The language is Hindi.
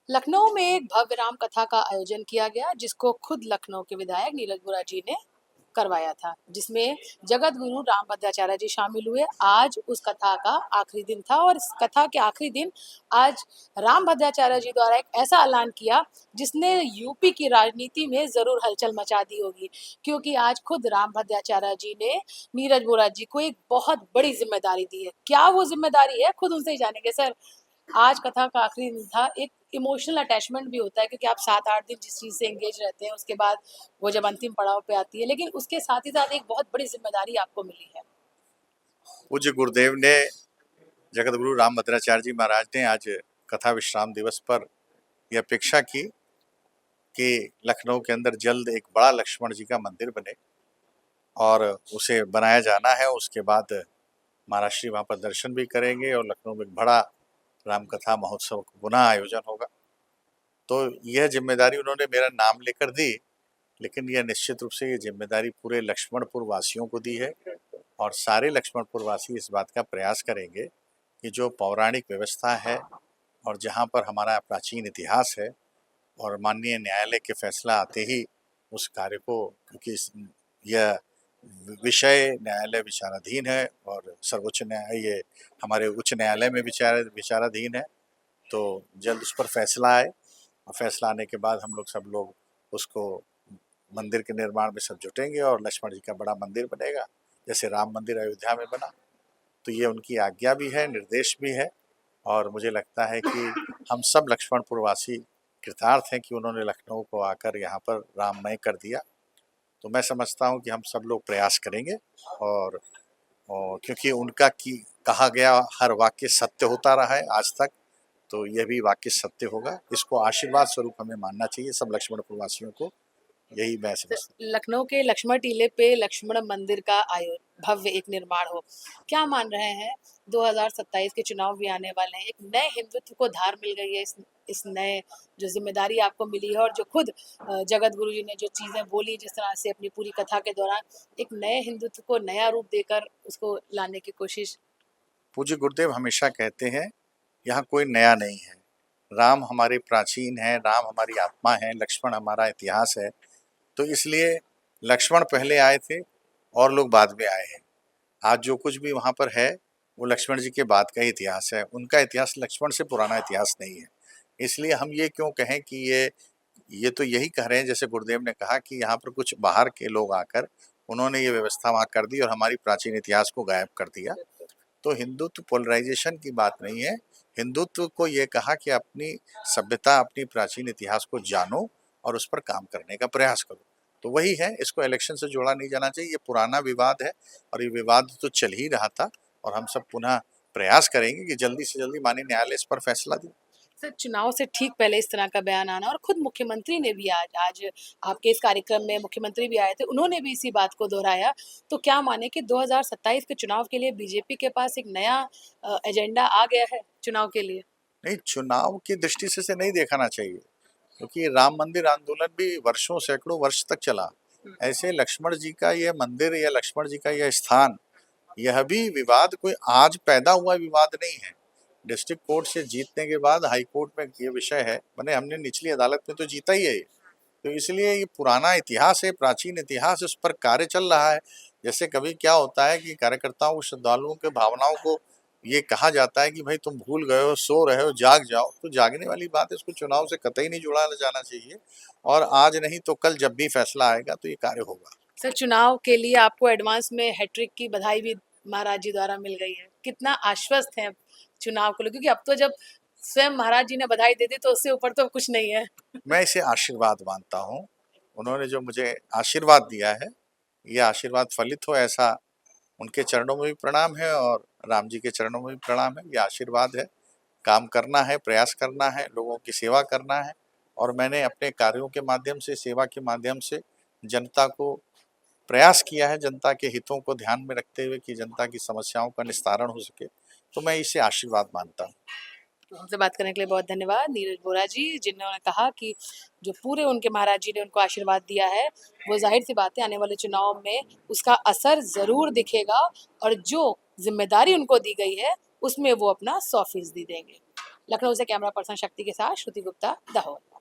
लखनऊ में एक भव्य राम कथा का आयोजन किया गया जिसको खुद लखनऊ के विधायक नीरज बुरा जी ने करवाया था, जिसमें जगत गुरु राम भद्राचार्य जी शामिल हुए। आज उस कथा का आखिरी दिन था और इस कथा के आखिरी दिन आज राम भद्राचार्य जी द्वारा एक ऐसा ऐलान किया जिसने यूपी की राजनीति में जरूर हलचल मचा दी होगी, क्योंकि आज खुद राम भद्राचार्य जी ने नीरज बुरा जी को एक बहुत बड़ी जिम्मेदारी दी है। क्या वो जिम्मेदारी है, खुद उनसे ही जानेंगे। सर, आज कथा का आखिरी दिन था। एक इमोशनल अटैचमेंट भी होता है क्योंकि आप 7-8 दिन जिस चीज़ से एंगेज रहते हैं, उसके बाद वो जब अंतिम पड़ाव पे आती है, लेकिन उसके साथ ही साथ एक बहुत बड़ी जिम्मेदारी आपको मिली है। पूज्य गुरुदेव ने जगत गुरु राम भद्राचार्य जी महाराज ने आज कथा विश्राम दिवस पर यह अपेक्षा की कि लखनऊ के अंदर जल्द एक बड़ा लक्ष्मण जी का मंदिर बने और उसे बनाया जाना है। उसके बाद महाराज श्री वहाँ पर दर्शन भी करेंगे और लखनऊ में एक बड़ा राम कथा महोत्सव का पुनः आयोजन होगा। तो यह जिम्मेदारी उन्होंने मेरा नाम लेकर दी, लेकिन यह निश्चित रूप से ये जिम्मेदारी पूरे लक्ष्मणपुर वासियों को दी है और सारे लक्ष्मणपुर वासी इस बात का प्रयास करेंगे कि जो पौराणिक व्यवस्था है और जहाँ पर हमारा प्राचीन इतिहास है और माननीय न्यायालय के फैसला आते ही उस कार्य को, क्योंकि यह विषय न्यायालय विचाराधीन है और सर्वोच्च न्यायालय ये हमारे उच्च न्यायालय में विचाराधीन है, तो जल्द उस पर फैसला आए और फैसला आने के बाद हम लोग सब लोग उसको मंदिर के निर्माण में सब जुटेंगे और लक्ष्मण जी का बड़ा मंदिर बनेगा, जैसे राम मंदिर अयोध्या में बना। तो ये उनकी आज्ञा भी है, निर्देश भी है और मुझे लगता है कि हम सब लक्ष्मणपुर वासी कृतार्थ हैं कि उन्होंने लखनऊ को आकर यहाँ पर राममय कर दिया। तो मैं समझता हूँ कि हम सब लोग प्रयास करेंगे और, क्योंकि उनका की कहा गया हर वाक्य सत्य होता रहा है आज तक, तो यह भी वाक्य सत्य होगा। इसको आशीर्वाद स्वरूप हमें मानना चाहिए सब लक्ष्मणपुर वासियों को, यही मैं समझता हूँ। लखनऊ के लक्ष्मण टीले पे लक्ष्मण मंदिर का भव्य एक निर्माण हो, क्या मान रहे हैं? 2027 के चुनाव भी आने वाले हैं, एक नए हिंदुत्व को धार मिल गई है इस नए जो जिम्मेदारी आपको मिली है, और जो खुद जगत गुरु जी ने जो चीज़ें बोली जिस तरह से अपनी पूरी कथा के दौरान, एक नए हिंदुत्व को नया रूप देकर उसको लाने की कोशिश। पूज्य गुरुदेव हमेशा कहते हैं यहाँ कोई नया नहीं है, राम हमारे प्राचीन है, राम हमारी आत्मा है, लक्ष्मण हमारा इतिहास है। तो इसलिए लक्ष्मण पहले आए थे और लोग बाद में आए हैं। आज जो कुछ भी वहाँ पर है वो लक्ष्मण जी के बाद का ही इतिहास है, उनका इतिहास लक्ष्मण से पुराना इतिहास नहीं है। इसलिए हम ये क्यों कहें कि ये तो यही कह रहे हैं, जैसे गुरुदेव ने कहा कि यहाँ पर कुछ बाहर के लोग आकर उन्होंने ये व्यवस्था वहाँ कर दी और हमारी प्राचीन इतिहास को गायब कर दिया। तो हिंदुत्व पोलराइजेशन की बात नहीं है, हिंदुत्व को ये कहा कि अपनी सभ्यता अपनी प्राचीन इतिहास को जानो और उस पर काम करने का प्रयास करो। तो वही है, इसको इलेक्शन से जोड़ा नहीं जाना चाहिए, ये पुराना विवाद है और ये विवाद तो चल ही रहा था और हम सब पुनः प्रयास करेंगे कि जल्दी से जल्दी माननीय न्यायालय इस पर फैसला दे। सर, चुनाव से ठीक पहले इस तरह का बयान आना, और खुद मुख्यमंत्री ने भी आज आज आपके इस कार्यक्रम में मुख्यमंत्री भी आए थे, उन्होंने भी इसी बात को दोहराया। तो क्या माने कि 2027 के चुनाव के लिए बीजेपी के पास एक नया एजेंडा आ गया है चुनाव के लिए? नहीं, चुनाव की दृष्टि से नहीं देखना चाहिए, क्योंकि राम मंदिर आंदोलन भी वर्षों सैकड़ों वर्ष तक चला। ऐसे लक्ष्मण जी का यह मंदिर या लक्ष्मण जी का यह स्थान, यह भी विवाद कोई आज पैदा हुआ विवाद नहीं है। डिस्ट्रिक्ट कोर्ट से जीतने के बाद हाई कोर्ट में ये विषय है, मैंने हमने निचली अदालत में तो जीता ही है। तो इसलिए ये पुराना इतिहास है, प्राचीन इतिहास, उस पर कार्य चल रहा है। जैसे कभी क्या होता है कि कार्यकर्ताओं को, श्रद्धालुओं के भावनाओं को ये कहा जाता है कि भाई तुम भूल गए हो, सो रहे हो, जाग जाओ। तो जागने वाली बात है, इसको चुनाव से कतई नहीं जोड़ा जाना चाहिए और आज नहीं तो कल जब भी फैसला आएगा तो ये कार्य होगा। सर, चुनाव के लिए आपको एडवांस में हैट्रिक की बधाई भी महाराज जी द्वारा मिल गई है, कितना आश्वस्त हैं चुनाव को लेकर? क्योंकि अब तो जब स्वयं महाराज जी ने बधाई दे दी तो उससे ऊपर तो कुछ नहीं है। मैं इसे आशीर्वाद मानता हूँ, उन्होंने जो मुझे आशीर्वाद दिया है, ये आशीर्वाद फलित हो ऐसा उनके चरणों में भी प्रणाम है और राम जी के चरणों में भी प्रणाम है। ये आशीर्वाद है, काम करना है, प्रयास करना है, लोगों की सेवा करना है और मैंने अपने कार्यों के माध्यम से, सेवा के माध्यम से जनता को प्रयास किया है, जनता के हितों को ध्यान में रखते हुए कि जनता की समस्याओं का निस्तारण हो सके। तो मैं इसे आशीर्वाद मानता हूँ। हमसे बात करने के लिए बहुत धन्यवाद नीरज बोरा जी, जिन्होंने कहा कि जो पूरे उनके महाराज जी ने उनको आशीर्वाद दिया है, वो जाहिर सी बात है आने वाले चुनाव में उसका असर ज़रूर दिखेगा, और जो जिम्मेदारी उनको दी गई है उसमें वो अपना 100% देंगे। लखनऊ से कैमरा पर्सन शक्ति के साथ श्रुति गुप्ता, दाहोद।